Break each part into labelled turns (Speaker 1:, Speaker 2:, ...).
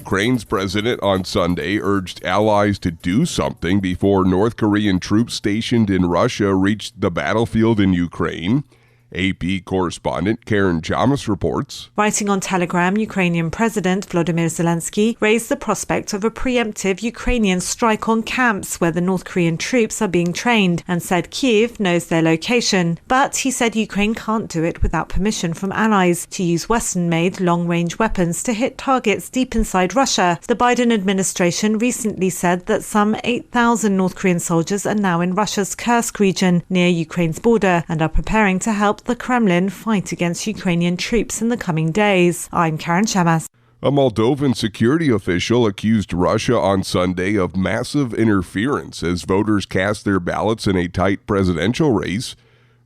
Speaker 1: Ukraine's president on Sunday urged allies to do something before North Korean troops stationed in Russia reached the battlefield in Ukraine. AP correspondent Karen Chamas reports.
Speaker 2: Writing on Telegram, Ukrainian President Volodymyr Zelensky raised the prospect of a preemptive Ukrainian strike on camps where the North Korean troops are being trained and said Kyiv knows their location. But he said Ukraine can't do it without permission from allies to use Western-made long-range weapons to hit targets deep inside Russia. The Biden administration recently said that some 8,000 North Korean soldiers are now in Russia's Kursk region near Ukraine's border and are preparing to help the Kremlin fight against Ukrainian troops in the coming days. I'm Karen Chamas.
Speaker 1: A Moldovan security official accused Russia on Sunday of massive interference as voters cast their ballots in a tight presidential race.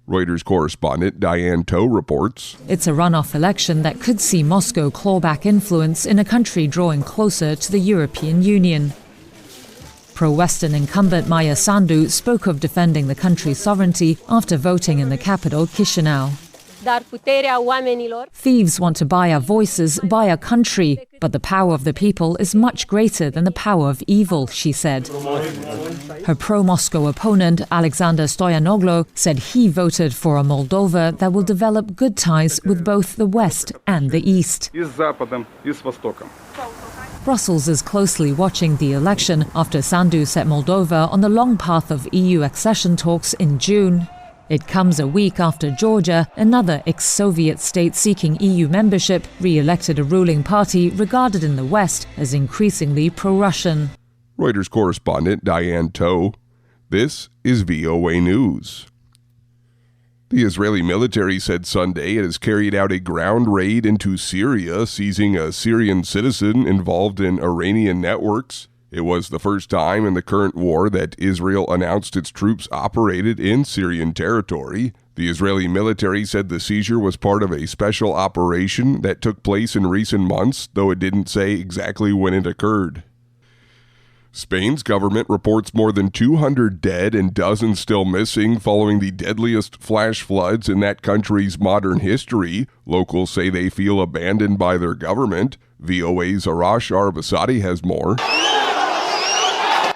Speaker 1: Reuters correspondent Diane Toe reports.
Speaker 3: It's a runoff election that could see Moscow claw back influence in a country drawing closer to the European Union. Pro-Western incumbent Maia Sandu spoke of defending the country's sovereignty after voting in the capital, Chisinau. Thieves want to buy our voices, buy our country, but the power of the people is much greater than the power of evil, she said. Her pro-Moscow opponent, Alexander Stoyanoglu, said he voted for a Moldova that will develop good ties with both the West and the East. Brussels is closely watching the election after Sandu set Moldova on the long path of EU accession talks in June. It comes a week after Georgia, another ex-Soviet state seeking EU membership, re-elected a ruling party regarded in the West as increasingly pro-Russian.
Speaker 1: Reuters correspondent Diane Toe. This is VOA News. The Israeli military said Sunday it has carried out a ground raid into Syria, seizing a Syrian citizen involved in Iranian networks. It was the first time in the current war that Israel announced its troops operated in Syrian territory. The Israeli military said the seizure was part of a special operation that took place in recent months, though it didn't say exactly when it occurred. Spain's government reports more than 200 dead and dozens still missing following the deadliest flash floods in that country's modern history. Locals say they feel abandoned by their government. VOA's Arash Arabasadi has more.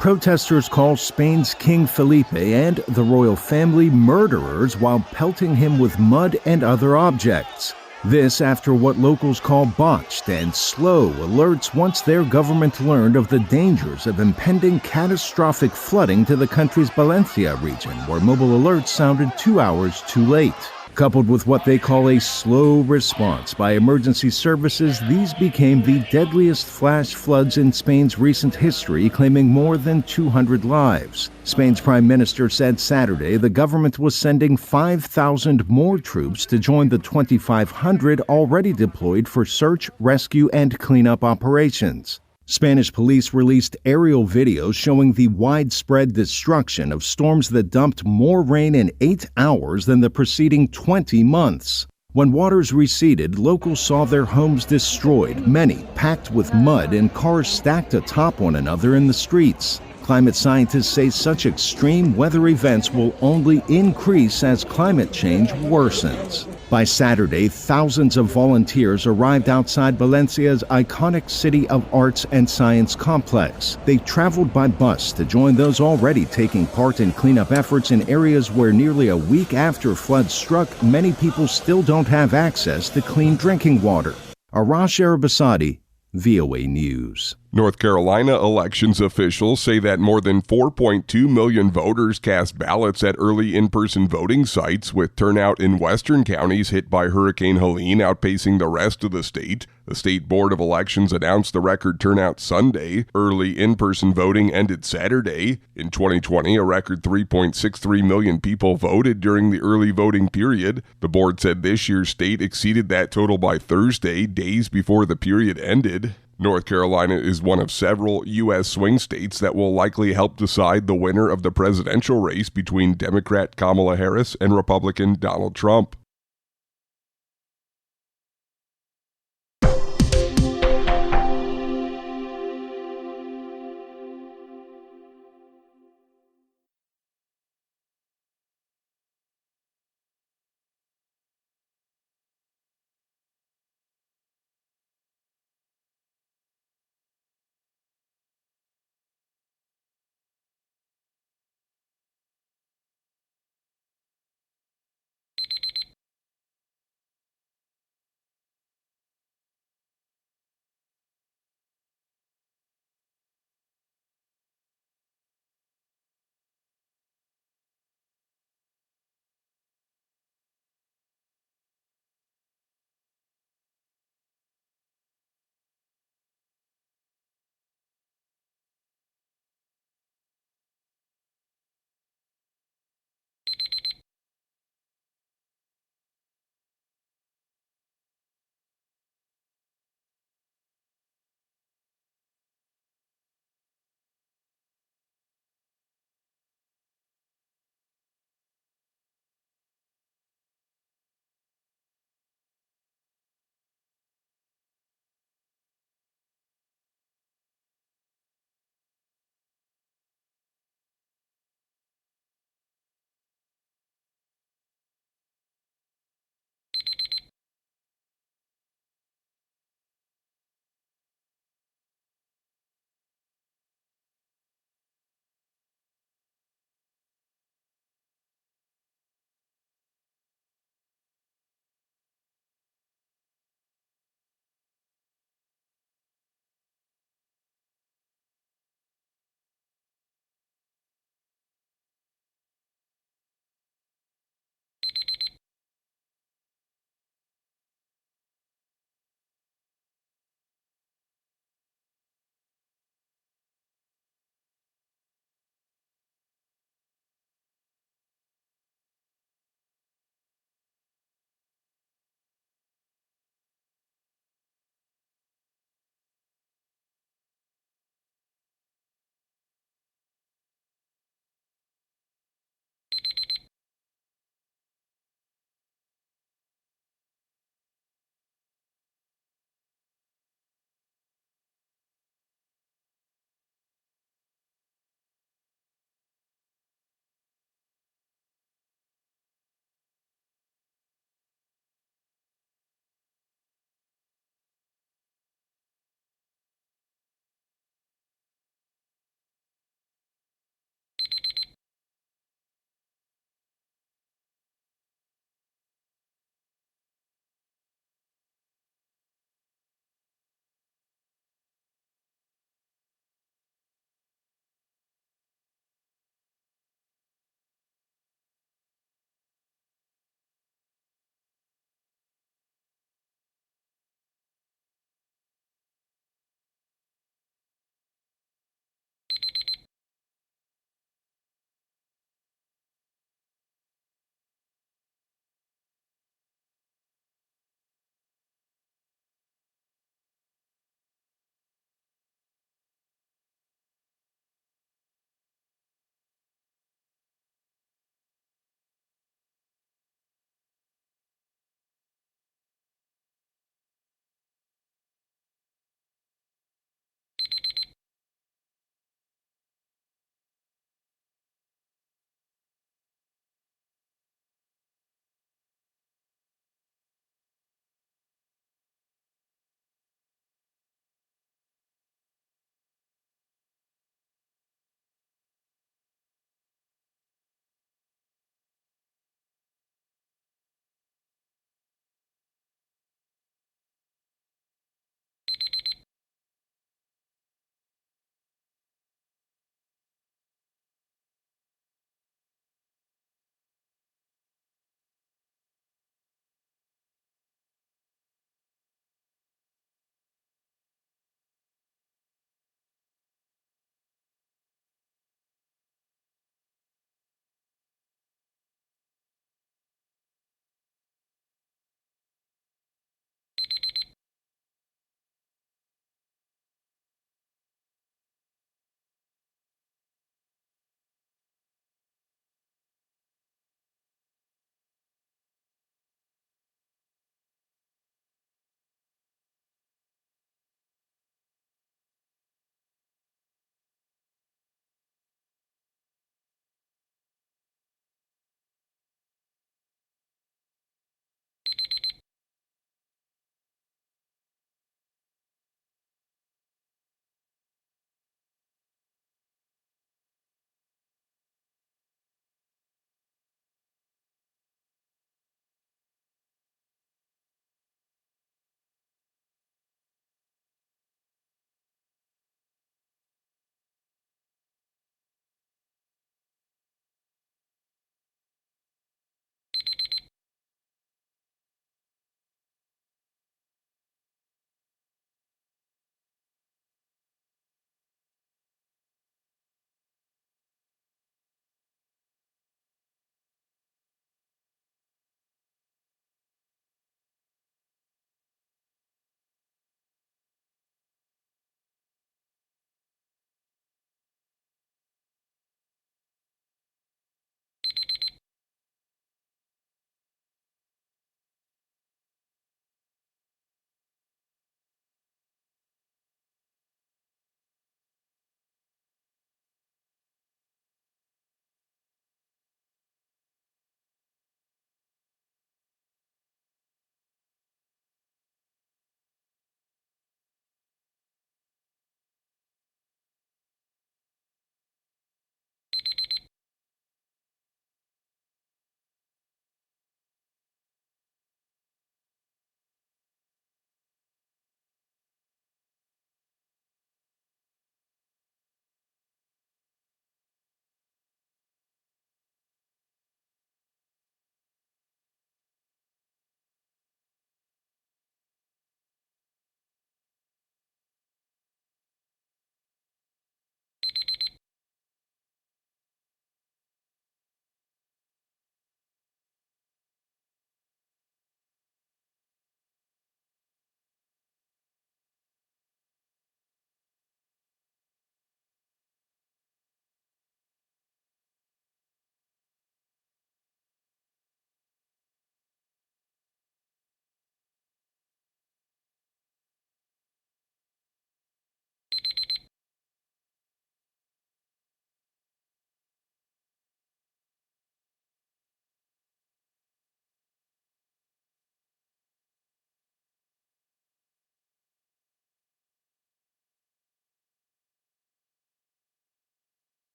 Speaker 4: Protesters call Spain's King Felipe and the royal family murderers while pelting him with mud and other objects. This after what locals call botched and slow alerts once their government learned of the dangers of impending catastrophic flooding to the country's Valencia region, where mobile alerts sounded 2 hours too late. Coupled with what they call a slow response by emergency services, these became the deadliest flash floods in Spain's recent history, claiming more than 200 lives. Spain's prime minister said Saturday the government was sending 5,000 more troops to join the 2,500 already deployed for search, rescue, and cleanup operations. Spanish police released aerial videos showing the widespread destruction of storms that dumped more rain in 8 hours than the preceding 20 months. When waters receded, locals saw their homes destroyed, many packed with mud and cars stacked atop one another in the streets. Climate scientists say such extreme weather events will only increase as climate change worsens. By Saturday, thousands of volunteers arrived outside Valencia's iconic City of Arts and Science complex. They traveled by bus to join those already taking part in cleanup efforts in areas where nearly a week after floods struck, many people still don't have access to clean drinking water. Arash Arabasadi, VOA News.
Speaker 1: North Carolina elections officials say that more than 4.2 million voters cast ballots at early in-person voting sites, with turnout in western counties hit by Hurricane Helene outpacing the rest of the state. The State Board of Elections announced the record turnout Sunday. Early in-person voting ended Saturday. In 2020, a record 3.63 million people voted during the early voting period. The board said this year's state exceeded that total by Thursday, days before the period ended. North Carolina is one of several U.S. swing states that will likely help decide the winner of the presidential race between Democrat Kamala Harris and Republican Donald Trump.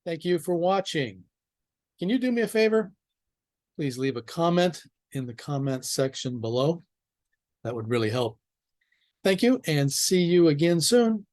Speaker 5: Thank you for watching. Can you do me a favor? Please leave a comment in the comment section below. That would really help. Thank you, and see you again soon.